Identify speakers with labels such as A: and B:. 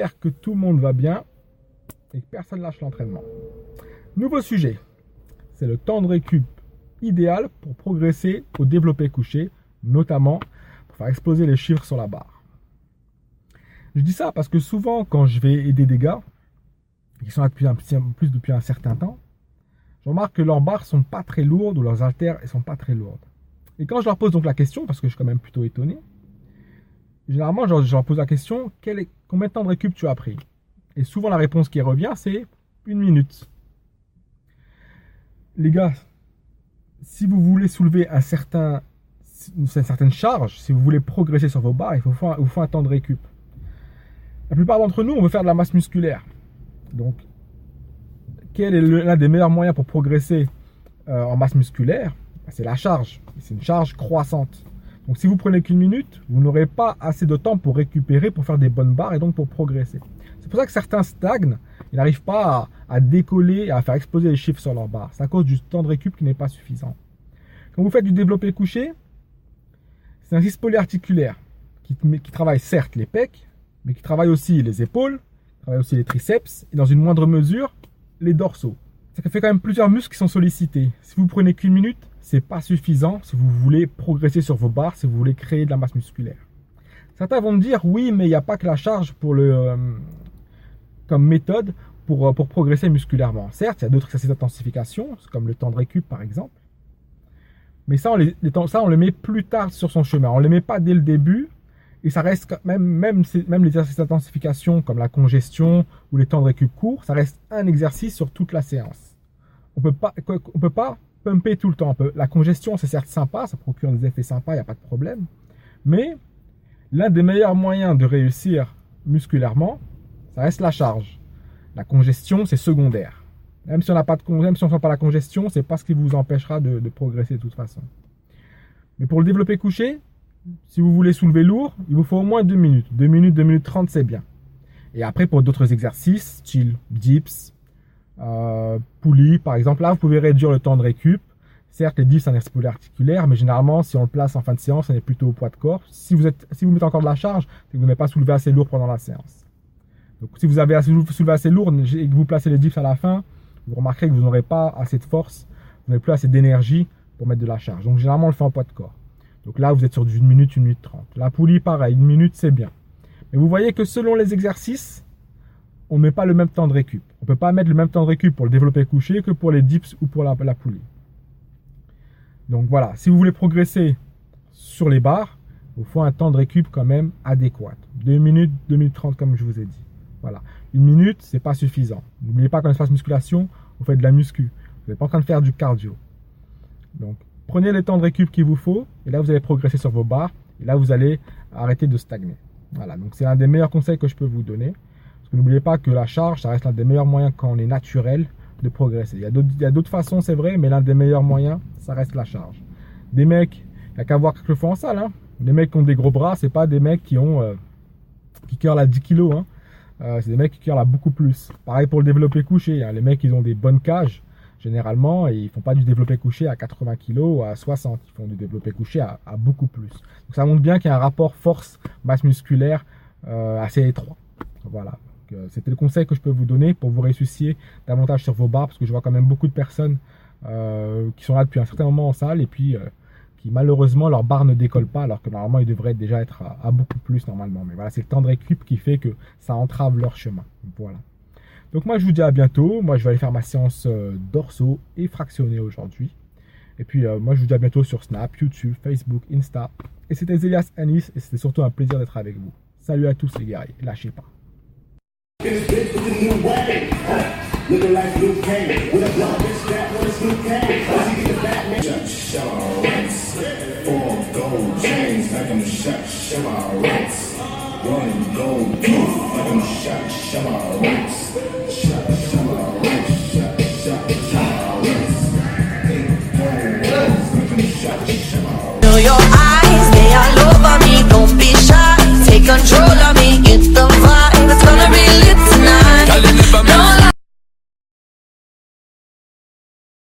A: j'espère que tout le monde va bien et que personne lâche l'entraînement. Nouveau sujet, c'est le temps de récup idéal pour progresser au développé couché, notamment pour faire exploser les chiffres sur la barre. Je dis ça parce que souvent, quand je vais aider des gars qui sont là depuis un certain temps, je remarque que leurs barres sont pas très lourdes ou leurs haltères ne sont pas très lourdes. Et quand je leur pose donc la question, parce que je suis quand même plutôt étonné, généralement je leur pose la question, combien de temps de récup tu as pris? Et souvent la réponse qui revient, c'est 1 minute. Les gars, si vous voulez soulever une certaine charge, si vous voulez progresser sur vos barres, il vous faut un temps de récup. La plupart d'entre nous, on veut faire de la masse musculaire. Donc, quel est l'un des meilleurs moyens pour progresser en masse musculaire? C'est la charge. C'est une charge croissante. Donc, si vous prenez qu'1 minute, vous n'aurez pas assez de temps pour récupérer, pour faire des bonnes barres et donc pour progresser. C'est pour ça que certains stagnent. Ils n'arrivent pas à décoller et à faire exploser les chiffres sur leur barre. C'est à cause du temps de récup qui n'est pas suffisant. Quand vous faites du développé couché, c'est un exercice polyarticulaire qui travaille certes les pecs, mais qui travaille aussi les épaules, qui travaille aussi les triceps et dans une moindre mesure, les dorsaux. Ça fait quand même plusieurs muscles qui sont sollicités. Si vous prenez qu'1 minute, c'est pas suffisant si vous voulez progresser sur vos barres, si vous voulez créer de la masse musculaire. Certains vont me dire, oui, mais il n'y a pas que la charge comme méthode pour progresser musculairement. Certes, il y a d'autres exercices d'intensification, comme le temps de récup par exemple. Mais ça, on le met plus tard sur son chemin. On ne le met pas dès le début. Et ça reste quand même les exercices d'intensification comme la congestion ou les temps de récup courts, ça reste un exercice sur toute la séance. On peut pas pumper tout le temps. La congestion, c'est certes sympa, ça procure des effets sympas, il n'y a pas de problème. Mais l'un des meilleurs moyens de réussir musculairement, ça reste la charge. La congestion, c'est secondaire. Même si on ne sent pas la congestion, c'est pas ce qui vous empêchera de progresser de toute façon. Mais pour le développé couché, si vous voulez soulever lourd, il vous faut au moins 2 minutes. 2 minutes, 2 minutes 30, c'est bien. Et après, pour d'autres exercices, style dips, poulies, par exemple, là, vous pouvez réduire le temps de récup. Certes, les dips, c'est un exercice polyarticulaire, mais généralement, si on le place en fin de séance, on est plutôt au poids de corps. Si vous mettez encore de la charge, c'est que vous n'avez pas soulevé assez lourd pendant la séance. Donc, si vous avez soulevé assez lourd et que vous placez les dips à la fin, vous remarquerez que vous n'aurez pas assez de force, vous n'avez plus assez d'énergie pour mettre de la charge. Donc, généralement, on le fait en poids de corps. Donc là, vous êtes sur du 1 minute, 1 minute 30. La poulie, pareil, 1 minute, c'est bien. Mais vous voyez que selon les exercices, on ne met pas le même temps de récup. On ne peut pas mettre le même temps de récup pour le développé couché que pour les dips ou pour la poulie. Donc voilà, si vous voulez progresser sur les barres, il vous faut un temps de récup quand même adéquat. 2 minutes, 2 minutes 30 comme je vous ai dit. Voilà. 1 minute, c'est pas suffisant. N'oubliez pas qu'en espace musculation, vous faites de la muscu. Vous n'êtes pas en train de faire du cardio. Donc, prenez le temps de récup qu'il vous faut et là, vous allez progresser sur vos barres et là, vous allez arrêter de stagner. Voilà, donc c'est un des meilleurs conseils que je peux vous donner. Parce que n'oubliez pas que la charge, ça reste l'un des meilleurs moyens quand on est naturel de progresser. Il y a d'autres façons, c'est vrai, mais l'un des meilleurs moyens, ça reste la charge. Des mecs, il n'y a qu'à voir ce que font en salle. Hein. Les mecs qui ont des gros bras, c'est pas des mecs qui curlent à 10 kg. Hein. C'est des mecs qui curlent à beaucoup plus. Pareil pour le développé couché. Hein. Les mecs, ils ont des bonnes cages. Généralement, ils ne font pas du développé couché à 80 kg ou à 60. Ils font du développé couché à beaucoup plus. Donc, ça montre bien qu'il y a un rapport force-masse musculaire assez étroit. Voilà. C'était le conseil que je peux vous donner pour vous ressusciter davantage sur vos barres. Parce que je vois quand même beaucoup de personnes qui sont là depuis un certain moment en salle et puis qui malheureusement leur barre ne décolle pas alors que normalement ils devraient déjà être à beaucoup plus normalement. Mais voilà, c'est le temps de récup qui fait que ça entrave leur chemin. Voilà. Donc moi je vous dis à bientôt, moi je vais aller faire ma séance dorsaux et fractionnés aujourd'hui. Et puis moi je vous dis à bientôt sur Snap, YouTube, Facebook, Insta. Et c'était Zelias Anis et c'était surtout un plaisir d'être avec vous. Salut à tous les gars, lâchez pas.
B: Your eyes, they all over me, don't be shy, take control.